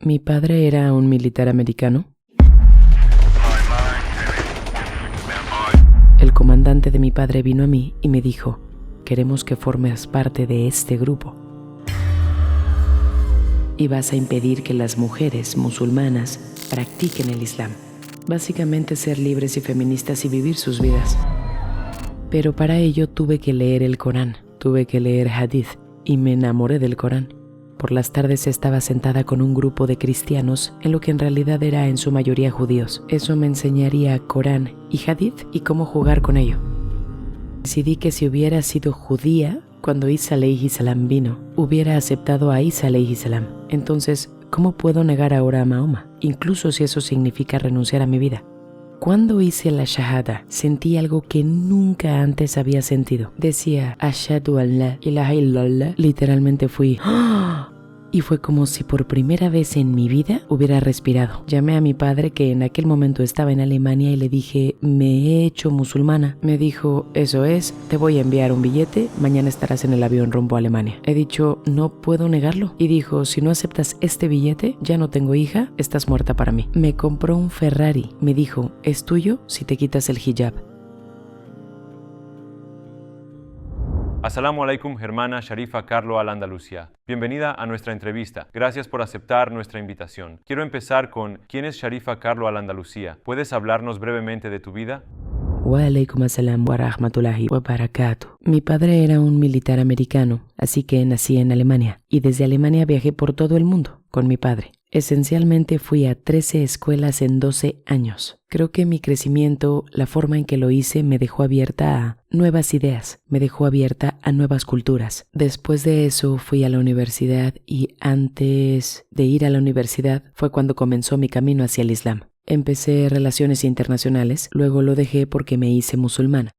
Mi padre era un militar americano. El comandante de mi padre vino a mí y me dijo: queremos que formes parte de este grupo. Y vas a impedir que las mujeres musulmanas practiquen el Islam. Básicamente ser libres y feministas y vivir sus vidas. Pero para ello tuve que leer el Corán, tuve que leer Hadith y me enamoré del Corán. Por las tardes estaba sentada con un grupo de cristianos en lo que en realidad era en su mayoría judíos. Eso me enseñaría Corán y Hadith y cómo jugar con ello. Decidí que si hubiera sido judía, cuando Isa alayhi salam vino, hubiera aceptado a Isa alayhi salam. Entonces, ¿cómo puedo negar ahora a Mahoma? Incluso si eso significa renunciar a mi vida. Cuando hice la shahada, sentí algo que nunca antes había sentido. Decía, Ashhadu an la ilaha illallah. Literalmente fui, ¡oh! Y fue como si por primera vez en mi vida hubiera respirado. Llamé a mi padre, que en aquel momento estaba en Alemania, y le dije, me he hecho musulmana. Me dijo, eso es, te voy a enviar un billete, mañana estarás en el avión rumbo a Alemania. He dicho, no puedo negarlo. Y dijo, si no aceptas este billete, ya no tengo hija, estás muerta para mí. Me compró un Ferrari. Me dijo, es tuyo si te quitas el hijab. As-salamu alaikum, hermana Sharifa Carlo al-Andalucía. Bienvenida a nuestra entrevista. Gracias por aceptar nuestra invitación. Quiero empezar con ¿quién es Sharifa Carlo al-Andalucía? ¿Puedes hablarnos brevemente de tu vida? Wa alaikum assalam wa rahmatullahi wa barakatuh. Mi padre era un militar americano, así que nací en Alemania. Y desde Alemania viajé por todo el mundo con mi padre. Esencialmente fui a 13 escuelas en 12 años. Creo que mi crecimiento, la forma en que lo hice, me dejó abierta a nuevas ideas, me dejó abierta a nuevas culturas. Después de eso fui a la universidad y antes de ir a la universidad fue cuando comenzó mi camino hacia el Islam. Empecé relaciones internacionales, luego lo dejé porque me hice musulmana.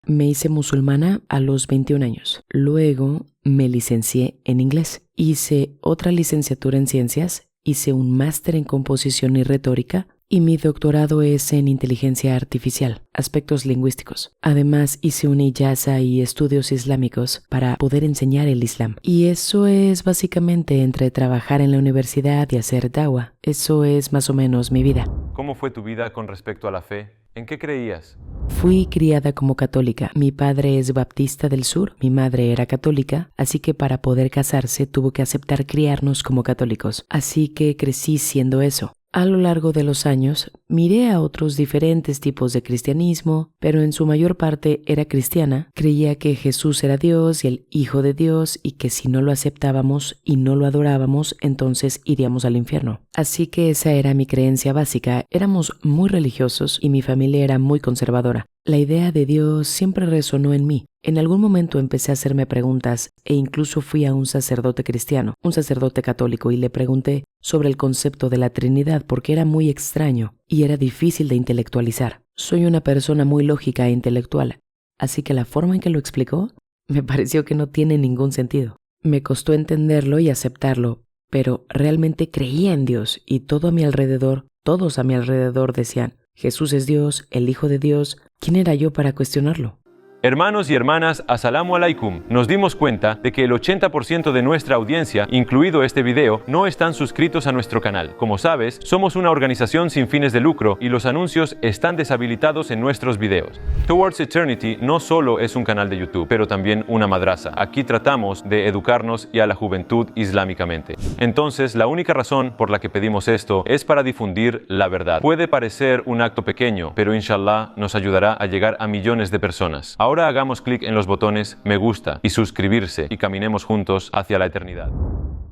Me hice musulmana a los 21 años. Luego me licencié en inglés. Hice otra licenciatura en ciencias. Hice un máster en composición y retórica y mi doctorado es en inteligencia artificial, aspectos lingüísticos. Además, hice una ijaza y estudios islámicos para poder enseñar el Islam. Y eso es básicamente entre trabajar en la universidad y hacer dawa. Eso es más o menos mi vida. ¿Cómo fue tu vida con respecto a la fe? ¿En qué creías? Fui criada como católica. Mi padre es baptista del sur, mi madre era católica, así que para poder casarse tuvo que aceptar criarnos como católicos. Así que crecí siendo eso. A lo largo de los años, miré a otros diferentes tipos de cristianismo, pero en su mayor parte era cristiana. Creía que Jesús era Dios y el Hijo de Dios y que si no lo aceptábamos y no lo adorábamos, entonces iríamos al infierno. Así que esa era mi creencia básica. Éramos muy religiosos y mi familia era muy conservadora. La idea de Dios siempre resonó en mí. En algún momento empecé a hacerme preguntas e incluso fui a un sacerdote cristiano, un sacerdote católico, y le pregunté sobre el concepto de la Trinidad porque era muy extraño y era difícil de intelectualizar. Soy una persona muy lógica e intelectual, así que la forma en que lo explicó me pareció que no tiene ningún sentido. Me costó entenderlo y aceptarlo, pero realmente creía en Dios y todos a mi alrededor decían, Jesús es Dios, el Hijo de Dios. ¿Quién era yo para cuestionarlo? Hermanos y hermanas, as-salamu alaikum. Nos dimos cuenta de que el 80% de nuestra audiencia, incluido este video, no están suscritos a nuestro canal. Como sabes, somos una organización sin fines de lucro y los anuncios están deshabilitados en nuestros videos. Towards Eternity no solo es un canal de YouTube, pero también una madrasa. Aquí tratamos de educarnos y a la juventud islámicamente. Entonces, la única razón por la que pedimos esto es para difundir la verdad. Puede parecer un acto pequeño, pero inshallah nos ayudará a llegar a millones de personas. Ahora hagamos clic en los botones me gusta y suscribirse y caminemos juntos hacia la eternidad.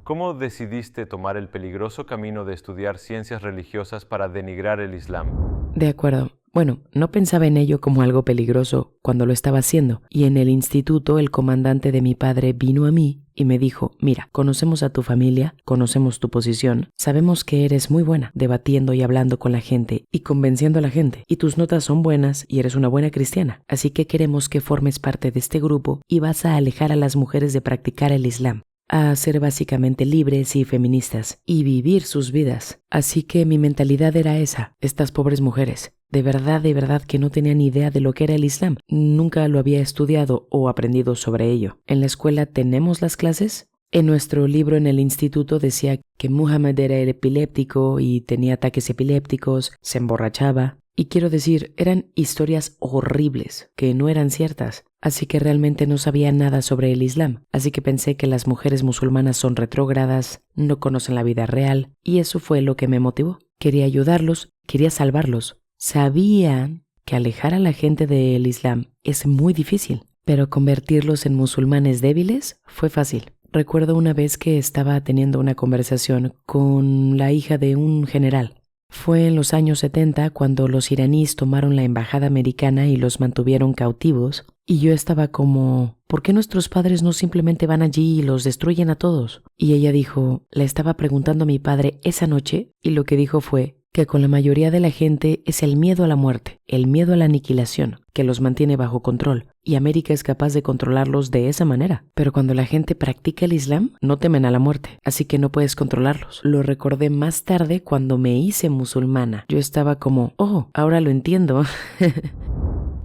¿Cómo decidiste tomar el peligroso camino de estudiar ciencias religiosas para denigrar el Islam? De acuerdo. Bueno, no pensaba en ello como algo peligroso cuando lo estaba haciendo, y en el instituto el comandante de mi padre vino a mí y me dijo, mira, conocemos a tu familia, conocemos tu posición, sabemos que eres muy buena debatiendo y hablando con la gente y convenciendo a la gente, y tus notas son buenas y eres una buena cristiana, así que queremos que formes parte de este grupo y vas a alejar a las mujeres de practicar el Islam, a ser básicamente libres y feministas y vivir sus vidas. Así que mi mentalidad era esa, estas pobres mujeres. De verdad que no tenía ni idea de lo que era el Islam. Nunca lo había estudiado o aprendido sobre ello. En la escuela tenemos las clases, En nuestro libro en el instituto decía que Muhammad era el epiléptico y tenía ataques epilépticos, se emborrachaba. Y quiero decir, eran historias horribles, que no eran ciertas. Así que realmente no sabía nada sobre el Islam. Así que pensé que las mujeres musulmanas son retrógradas, no conocen la vida real, y eso fue lo que me motivó. Quería ayudarlos, quería salvarlos. Sabía que alejar a la gente del Islam es muy difícil, pero convertirlos en musulmanes débiles fue fácil. Recuerdo una vez que estaba teniendo una conversación con la hija de un general. Fue en los años 70 cuando los iraníes tomaron la embajada americana y los mantuvieron cautivos, y yo estaba como, ¿por qué nuestros padres no simplemente van allí y los destruyen a todos? Y ella dijo, le estaba preguntando a mi padre esa noche, y lo que dijo fue que con la mayoría de la gente es el miedo a la muerte, el miedo a la aniquilación, que los mantiene bajo control, y América es capaz de controlarlos de esa manera. Pero cuando la gente practica el Islam, no temen a la muerte, así que no puedes controlarlos. Lo recordé más tarde cuando me hice musulmana. Yo estaba como, oh, ahora lo entiendo.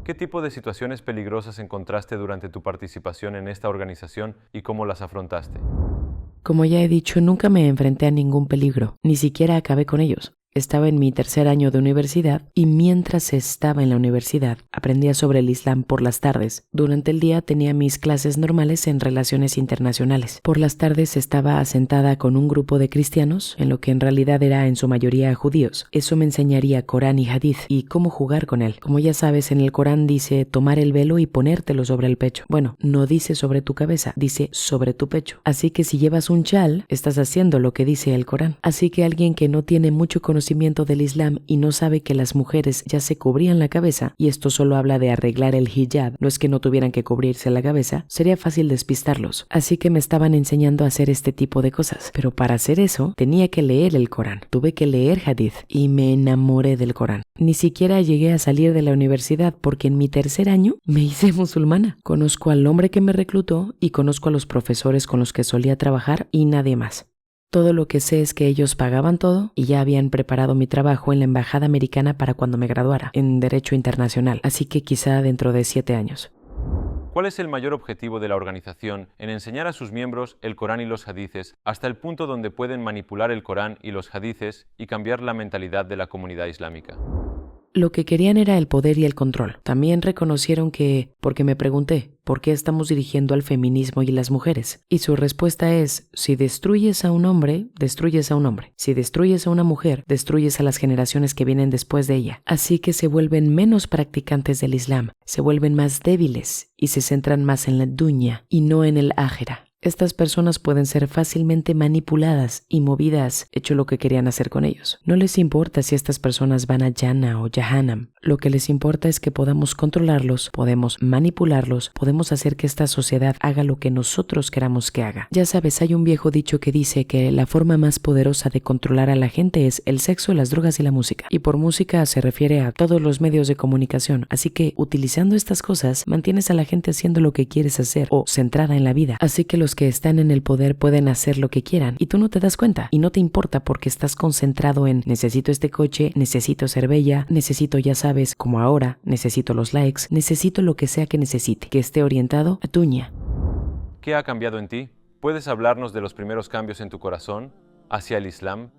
¿Qué tipo de situaciones peligrosas encontraste durante tu participación en esta organización y cómo las afrontaste? Como ya he dicho, nunca me enfrenté a ningún peligro, ni siquiera acabé con ellos. Estaba en mi tercer año de universidad y mientras estaba en la universidad aprendía sobre el Islam por las tardes. Durante el día tenía mis clases normales en relaciones internacionales. Por las tardes estaba sentada con un grupo de cristianos, en lo que en realidad era en su mayoría judíos. Eso me enseñaría Corán y Hadith y cómo jugar con él. Como ya sabes, en el Corán dice tomar el velo y ponértelo sobre el pecho. Bueno, no dice sobre tu cabeza, dice sobre tu pecho. Así que si llevas un chal, estás haciendo lo que dice el Corán. Así que alguien que no tiene mucho conocimiento del Islam y no sabe que las mujeres ya se cubrían la cabeza, y esto solo habla de arreglar el hijab, no es que no tuvieran que cubrirse la cabeza, sería fácil despistarlos. Así que me estaban enseñando a hacer este tipo de cosas. Pero para hacer eso, tenía que leer el Corán. Tuve que leer Hadith y me enamoré del Corán. Ni siquiera llegué a salir de la universidad porque en mi tercer año me hice musulmana. Conozco al hombre que me reclutó y conozco a los profesores con los que solía trabajar y nadie más. Todo lo que sé es que ellos pagaban todo y ya habían preparado mi trabajo en la embajada americana para cuando me graduara en Derecho Internacional, así que quizá dentro de 7 años. ¿Cuál es el mayor objetivo de la organización en enseñar a sus miembros el Corán y los hadices hasta el punto donde pueden manipular el Corán y los hadices y cambiar la mentalidad de la comunidad islámica? Lo que querían era el poder y el control. También reconocieron que, porque me pregunté, ¿por qué estamos dirigiendo al feminismo y las mujeres? Y su respuesta es, si destruyes a un hombre, destruyes a un hombre. Si destruyes a una mujer, destruyes a las generaciones que vienen después de ella. Así que se vuelven menos practicantes del Islam, se vuelven más débiles y se centran más en la dunya y no en el ájera. Estas personas pueden ser fácilmente manipuladas y movidas, hecho lo que querían hacer con ellos. No les importa si estas personas van a Jannah o Jahannam. Lo que les importa es que podamos controlarlos, podemos manipularlos, podemos hacer que esta sociedad haga lo que nosotros queramos que haga. Ya sabes, hay un viejo dicho que dice que la forma más poderosa de controlar a la gente es el sexo, las drogas y la música. Y por música se refiere a todos los medios de comunicación. Así que, utilizando estas cosas, mantienes a la gente haciendo lo que quieres hacer o centrada en la vida. Así que los que están en el poder pueden hacer lo que quieran y tú no te das cuenta y no te importa porque estás concentrado en necesito este coche, necesito ser bella, necesito, ya sabes, como ahora, necesito los likes, necesito lo que sea que necesite, que esté orientado a tuña. ¿Qué ha cambiado en ti? ¿Puedes hablarnos de los primeros cambios en tu corazón hacia el Islam?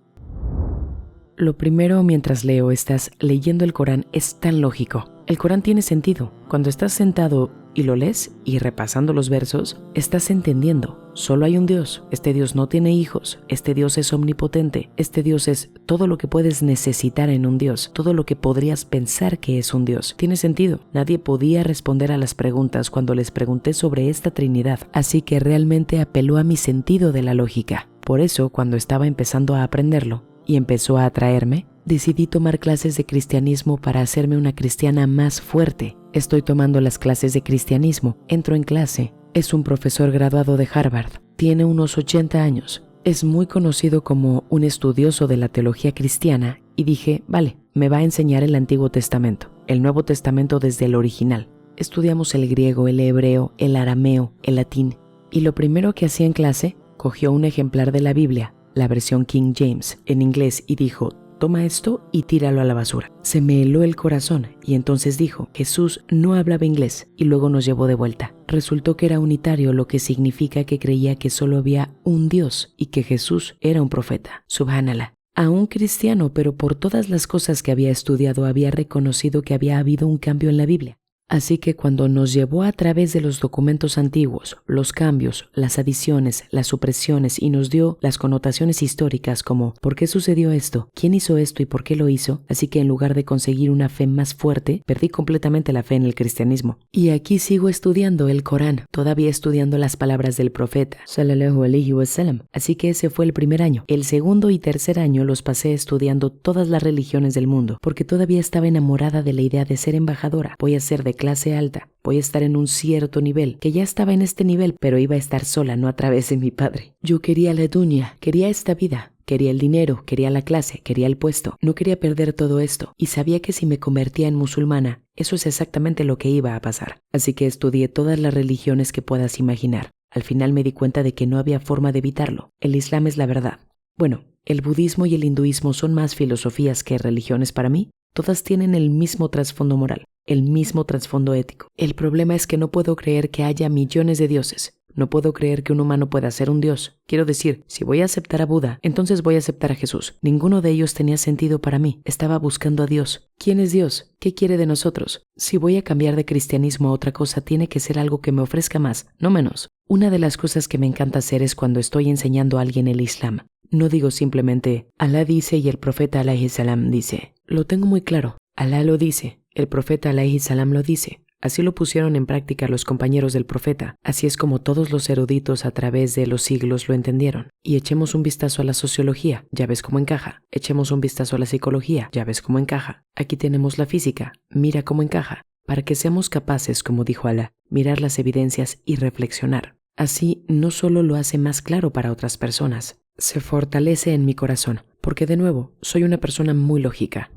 Lo primero, mientras leo, estás leyendo el Corán, es tan lógico. El Corán tiene sentido. Cuando estás sentado y lo lees y repasando los versos, estás entendiendo. Solo hay un Dios. Este Dios no tiene hijos. Este Dios es omnipotente. Este Dios es todo lo que puedes necesitar en un Dios. Todo lo que podrías pensar que es un Dios. Tiene sentido. Nadie podía responder a las preguntas cuando les pregunté sobre esta Trinidad. Así que realmente apeló a mi sentido de la lógica. Por eso, cuando estaba empezando a aprenderlo y empezó a atraerme, decidí tomar clases de cristianismo para hacerme una cristiana más fuerte. Estoy tomando las clases de cristianismo. Entro en clase. Es un profesor graduado de Harvard. Tiene unos 80 años. Es muy conocido como un estudioso de la teología cristiana y dije, vale, me va a enseñar el Antiguo Testamento, el Nuevo Testamento desde el original. Estudiamos el griego, el hebreo, el arameo, el latín. Y lo primero que hacía en clase, cogió un ejemplar de la Biblia, la versión King James, en inglés y dijo, toma esto y tíralo a la basura. Se me heló el corazón y entonces dijo, Jesús no hablaba inglés y luego nos llevó de vuelta. Resultó que era unitario, lo que significa que creía que solo había un Dios y que Jesús era un profeta. Subhanallah. Aún cristiano, pero por todas las cosas que había estudiado había reconocido que había habido un cambio en la Biblia. Así que cuando nos llevó a través de los documentos antiguos, los cambios, las adiciones, las supresiones y nos dio las connotaciones históricas como ¿por qué sucedió esto? ¿Quién hizo esto y por qué lo hizo? Así que en lugar de conseguir una fe más fuerte, perdí completamente la fe en el cristianismo. Y aquí sigo estudiando el Corán, todavía estudiando las palabras del profeta, sallallahu alaihi wasallam. Así que ese fue el primer año. El segundo y tercer año los pasé estudiando todas las religiones del mundo, porque todavía estaba enamorada de la idea de ser embajadora. Voy a ser de clase alta, voy a estar en un cierto nivel, que ya estaba en este nivel, pero iba a estar sola, no a través de mi padre. Yo quería la dunya, quería esta vida, quería el dinero, quería la clase, quería el puesto, no quería perder todo esto, y sabía que si me convertía en musulmana, eso es exactamente lo que iba a pasar. Así que estudié todas las religiones que puedas imaginar. Al final me di cuenta de que no había forma de evitarlo. El Islam es la verdad. Bueno, el budismo y el hinduismo son más filosofías que religiones para mí. Todas tienen el mismo trasfondo moral, el mismo trasfondo ético. El problema es que no puedo creer que haya millones de dioses. No puedo creer que un humano pueda ser un dios. Quiero decir, si voy a aceptar a Buda, entonces voy a aceptar a Jesús. Ninguno de ellos tenía sentido para mí. Estaba buscando a Dios. ¿Quién es Dios? ¿Qué quiere de nosotros? Si voy a cambiar de cristianismo a otra cosa, tiene que ser algo que me ofrezca más, no menos. Una de las cosas que me encanta hacer es cuando estoy enseñando a alguien el Islam. No digo simplemente, Alá dice y el profeta alayhi salam dice. Lo tengo muy claro. Alá lo dice, el profeta alayhi salam lo dice. Así lo pusieron en práctica los compañeros del profeta. Así es como todos los eruditos a través de los siglos lo entendieron. Y echemos un vistazo a la sociología, ya ves cómo encaja. Echemos un vistazo a la psicología, ya ves cómo encaja. Aquí tenemos la física, mira cómo encaja. Para que seamos capaces, como dijo Alá, mirar las evidencias y reflexionar. Así no solo lo hace más claro para otras personas, se fortalece en mi corazón, porque de nuevo, soy una persona muy lógica.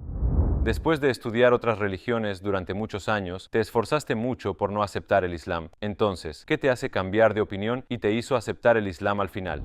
Después de estudiar otras religiones durante muchos años, te esforzaste mucho por no aceptar el Islam. Entonces, ¿qué te hace cambiar de opinión y te hizo aceptar el Islam al final?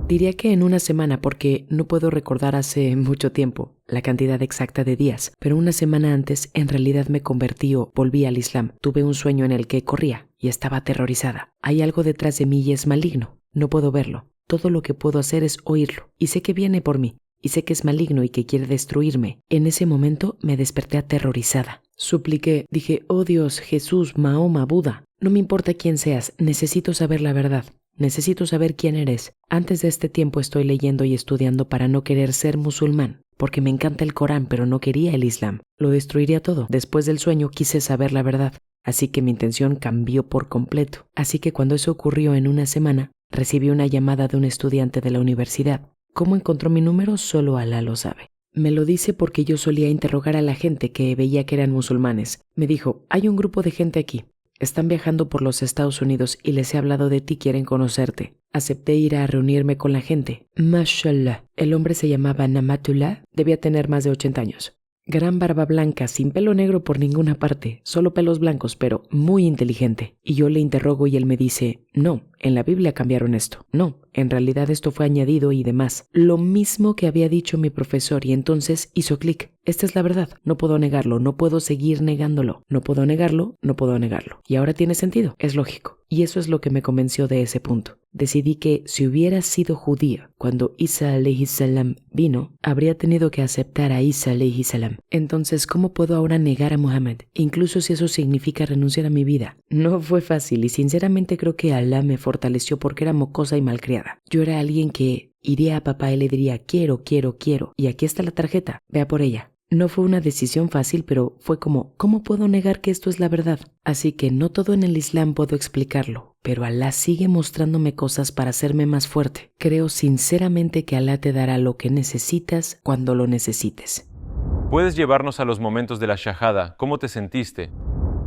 Diría que en una semana, porque no puedo recordar hace mucho tiempo la cantidad exacta de días, pero una semana antes en realidad me convertí o volví al Islam. Tuve un sueño en el que corría y estaba aterrorizada. Hay algo detrás de mí y es maligno. No puedo verlo. Todo lo que puedo hacer es oírlo y sé que viene por mí. Y sé que es maligno y que quiere destruirme. En ese momento me desperté aterrorizada. Supliqué, dije, oh Dios, Jesús, Mahoma, Buda, no me importa quién seas, necesito saber la verdad. Necesito saber quién eres. Antes de este tiempo estoy leyendo y estudiando para no querer ser musulmán, porque me encanta el Corán, pero no quería el Islam. Lo destruiría todo. Después del sueño quise saber la verdad, así que mi intención cambió por completo. Así que cuando eso ocurrió en una semana, recibí una llamada de un estudiante de la universidad. ¿Cómo encontró mi número? Solo Alá lo sabe. Me lo dice porque yo solía interrogar a la gente que veía que eran musulmanes. Me dijo, hay un grupo de gente aquí. Están viajando por los Estados Unidos y les he hablado de ti, quieren conocerte. Acepté ir a reunirme con la gente. Mashallah. El hombre se llamaba Namatullah, debía tener más de 80 años. Gran barba blanca, sin pelo negro por ninguna parte, solo pelos blancos, pero muy inteligente. Y yo le interrogo y él me dice, no, en la Biblia cambiaron esto. No, en realidad esto fue añadido y demás. Lo mismo que había dicho mi profesor y entonces hizo clic. Esta es la verdad, no puedo negarlo, no puedo seguir negándolo. No puedo negarlo, no puedo negarlo. Y ahora tiene sentido, es lógico. Y eso es lo que me convenció de ese punto. Decidí que si hubiera sido judía cuando Isa alayhi salam vino, habría tenido que aceptar a Isa alayhi salam. Entonces, ¿cómo puedo ahora negar a Muhammad? Incluso si eso significa renunciar a mi vida. No fue fácil y sinceramente creo que Alá me fortaleció porque era mocosa y malcriada. Yo era alguien que iría a papá y le diría quiero, y aquí está la tarjeta, vea por ella. No fue una decisión fácil, pero fue como, ¿cómo puedo negar que esto es la verdad? Así que no todo en el Islam puedo explicarlo, pero Alá sigue mostrándome cosas para hacerme más fuerte. Creo sinceramente que Alá te dará lo que necesitas cuando lo necesites. ¿Puedes llevarnos a los momentos de la Shahada? ¿Cómo te sentiste?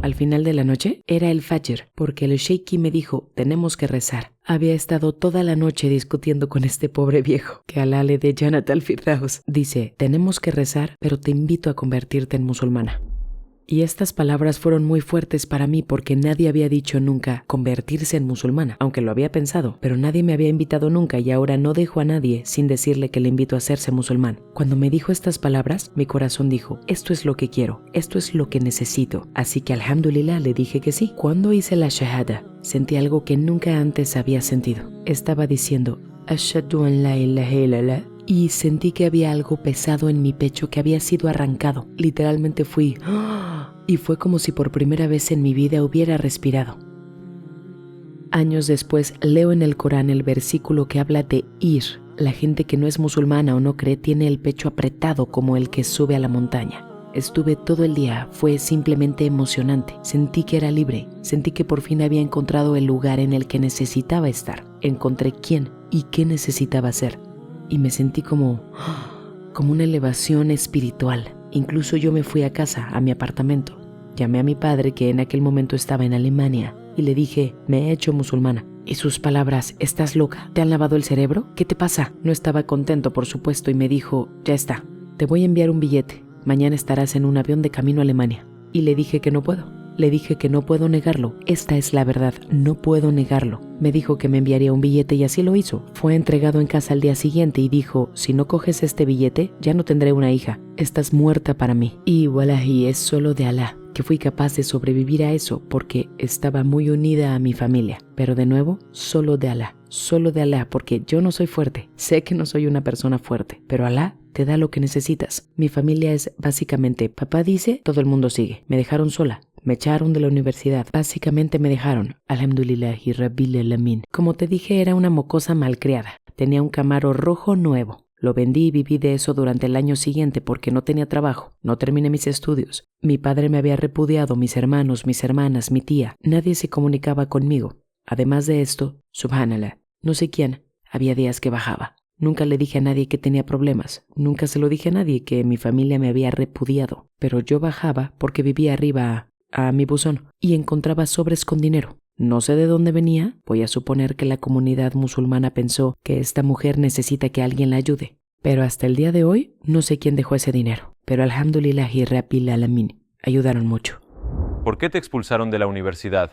Al final de la noche era el Fajr, porque el Sheikh me dijo, tenemos que rezar. Había estado toda la noche discutiendo con este pobre viejo, que Alá le dé Jannat al-Firdaus. Dice, tenemos que rezar, pero te invito a convertirte en musulmana. Y estas palabras fueron muy fuertes para mí porque nadie había dicho nunca convertirse en musulmana, aunque lo había pensado, pero nadie me había invitado nunca y ahora no dejo a nadie sin decirle que le invito a hacerse musulmán. Cuando me dijo estas palabras, mi corazón dijo, esto es lo que quiero, esto es lo que necesito. Así que alhamdulillah le dije que sí. Cuando hice la shahada, sentí algo que nunca antes había sentido. Estaba diciendo, Ashhadu an la ilaha illallah. Y sentí que había algo pesado en mi pecho que había sido arrancado. Literalmente fui... Y fue como si por primera vez en mi vida hubiera respirado. Años después leo en el Corán el versículo que habla de ir. La gente que no es musulmana o no cree tiene el pecho apretado como el que sube a la montaña. Estuve todo el día, fue simplemente emocionante. Sentí que era libre, sentí que por fin había encontrado el lugar en el que necesitaba estar. Encontré quién y qué necesitaba hacer. Y me sentí como una elevación espiritual. Incluso yo me fui a casa, a mi apartamento. Llamé a mi padre, que en aquel momento estaba en Alemania, y le dije, me he hecho musulmana. Y sus palabras, ¿estás loca? ¿Te han lavado el cerebro? ¿Qué te pasa? No estaba contento, por supuesto, y me dijo, ya está, te voy a enviar un billete. Mañana estarás en un avión de camino a Alemania. Y le dije que no puedo. Le dije que no puedo negarlo. Esta es la verdad, no puedo negarlo. Me dijo que me enviaría un billete y así lo hizo. Fue entregado en casa al día siguiente y dijo, si no coges este billete, ya no tendré una hija. Estás muerta para mí. Y wallahi, es solo de Alá que fui capaz de sobrevivir a eso porque estaba muy unida a mi familia. Pero de nuevo, solo de Alá, porque yo no soy fuerte. Sé que no soy una persona fuerte, pero Alá te da lo que necesitas. Mi familia es básicamente, papá dice, todo el mundo sigue. Me dejaron sola. Me echaron de la universidad. Básicamente me dejaron. Alhamdulillahi Rabbil Alamin. Como te dije, era una mocosa malcriada. Tenía un Camaro rojo nuevo. Lo vendí y viví de eso durante el año siguiente porque no tenía trabajo. No terminé mis estudios. Mi padre me había repudiado, mis hermanos, mis hermanas, mi tía. Nadie se comunicaba conmigo. Además de esto, subhanallah, no sé quién, había días que bajaba. Nunca le dije a nadie que tenía problemas. Nunca se lo dije a nadie que mi familia me había repudiado. Pero yo bajaba porque vivía arriba a mi buzón y encontraba sobres con dinero. No sé de dónde venía, voy a suponer que la comunidad musulmana pensó que esta mujer necesita que alguien la ayude. Pero hasta el día de hoy no sé quién dejó ese dinero. Pero alhamdulillahi rabbil alamin, ayudaron mucho. ¿Por qué te expulsaron de la universidad?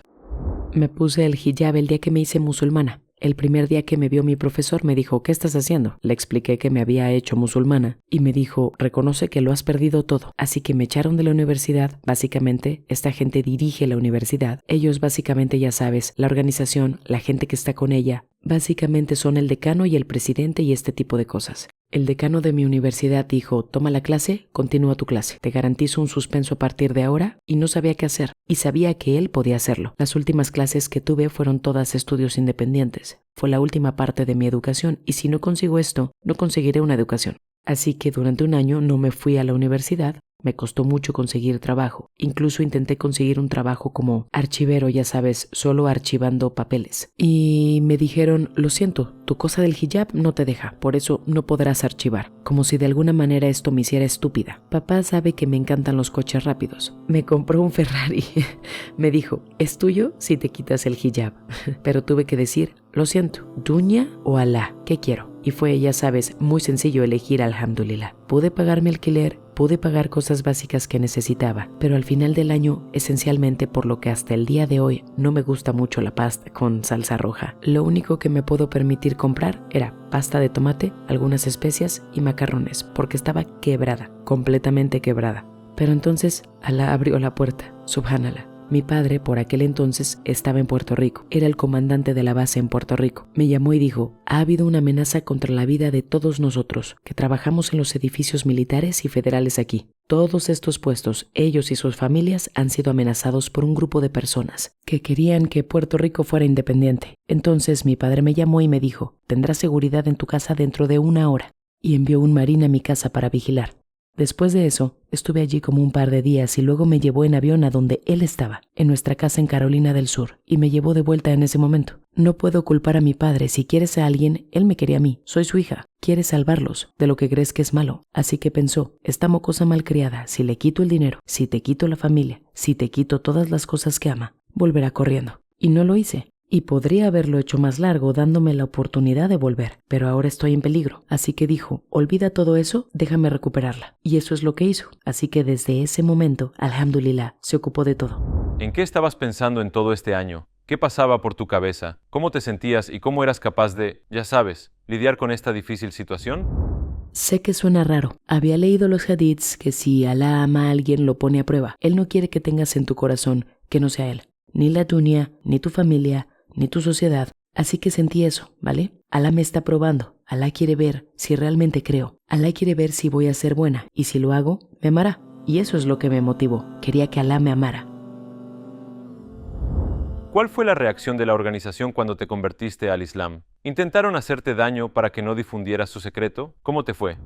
Me puse el hijab el día que me hice musulmana. El primer día que me vio mi profesor me dijo, ¿qué estás haciendo? Le expliqué que me había hecho musulmana y me dijo, reconoce que lo has perdido todo. Así que me echaron de la universidad. Básicamente, esta gente dirige la universidad. Ellos básicamente, ya sabes, la organización, la gente que está con ella, básicamente son el decano y el presidente y este tipo de cosas. El decano de mi universidad dijo, toma la clase, continúa tu clase. Te garantizo un suspenso a partir de ahora y no sabía qué hacer. Y sabía que él podía hacerlo. Las últimas clases que tuve fueron todas estudios independientes. Fue la última parte de mi educación y si no consigo esto, no conseguiré una educación. Así que durante un año no me fui a la universidad. Me costó mucho conseguir trabajo. Incluso intenté conseguir un trabajo como archivero, ya sabes, solo archivando papeles. Y me dijeron, lo siento, tu cosa del hijab no te deja, por eso no podrás archivar. Como si de alguna manera esto me hiciera estúpida. Papá sabe que me encantan los coches rápidos. Me compró un Ferrari. Me dijo, es tuyo si te quitas el hijab. Pero tuve que decir, lo siento, dunya o Alá, ¿qué quiero? Y fue, ya sabes, muy sencillo elegir alhamdulillah. Pude pagar mi alquiler, pude pagar cosas básicas que necesitaba, pero al final del año, esencialmente por lo que hasta el día de hoy no me gusta mucho la pasta con salsa roja. Lo único que me puedo permitir comprar era pasta de tomate, algunas especias y macarrones, porque estaba quebrada, completamente quebrada. Pero entonces Alá abrió la puerta, subhanallah. Mi padre, por aquel entonces, estaba en Puerto Rico. Era el comandante de la base en Puerto Rico. Me llamó y dijo, ha habido una amenaza contra la vida de todos nosotros, que trabajamos en los edificios militares y federales aquí. Todos estos puestos, ellos y sus familias, han sido amenazados por un grupo de personas que querían que Puerto Rico fuera independiente. Entonces mi padre me llamó y me dijo, tendrás seguridad en tu casa dentro de 1 hora. Y envió un marín a mi casa para vigilar. Después de eso, estuve allí como un par de días y luego me llevó en avión a donde él estaba, en nuestra casa en Carolina del Sur, y me llevó de vuelta en ese momento. No puedo culpar a mi padre. Si quieres a alguien, él me quería a mí. Soy su hija. Quiere salvarlos de lo que crees que es malo. Así que pensó, esta mocosa malcriada, si le quito el dinero, si te quito la familia, si te quito todas las cosas que ama, volverá corriendo. Y no lo hice. Y podría haberlo hecho más largo dándome la oportunidad de volver, pero ahora estoy en peligro. Así que dijo, olvida todo eso, déjame recuperarla. Y eso es lo que hizo. Así que desde ese momento, alhamdulillah, se ocupó de todo. ¿En qué estabas pensando en todo este año? ¿Qué pasaba por tu cabeza? ¿Cómo te sentías y cómo eras capaz de, ya sabes, lidiar con esta difícil situación? Sé que suena raro. Había leído los hadiths que si Alá ama a alguien lo pone a prueba. Él no quiere que tengas en tu corazón que no sea él. Ni la dunya, ni tu familia, ni tu sociedad. Así que sentí eso, ¿vale? Alá me está probando. Alá quiere ver si realmente creo. Alá quiere ver si voy a ser buena. Y si lo hago, me amará. Y eso es lo que me motivó. Quería que Alá me amara. ¿Cuál fue la reacción de la organización cuando te convertiste al Islam? ¿Intentaron hacerte daño para que no difundieras su secreto? ¿Cómo te fue?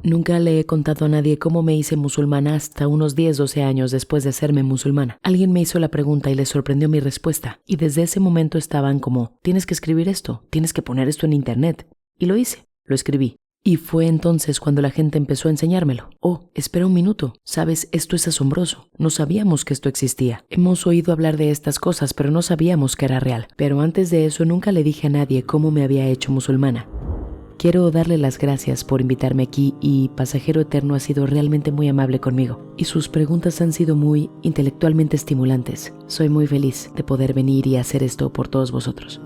Nunca le he contado a nadie cómo me hice musulmana hasta unos 10-12 años después de hacerme musulmana. Alguien me hizo la pregunta y les sorprendió mi respuesta. Y desde ese momento estaban como, tienes que escribir esto, tienes que poner esto en internet. Y lo hice, lo escribí. Y fue entonces cuando la gente empezó a enseñármelo. Oh, espera un minuto. Sabes, esto es asombroso. No sabíamos que esto existía. Hemos oído hablar de estas cosas, pero no sabíamos que era real. Pero antes de eso nunca le dije a nadie cómo me había hecho musulmana. Quiero darle las gracias por invitarme aquí y Pasajero Eterno ha sido realmente muy amable conmigo. Y sus preguntas han sido muy intelectualmente estimulantes. Soy muy feliz de poder venir y hacer esto por todos vosotros.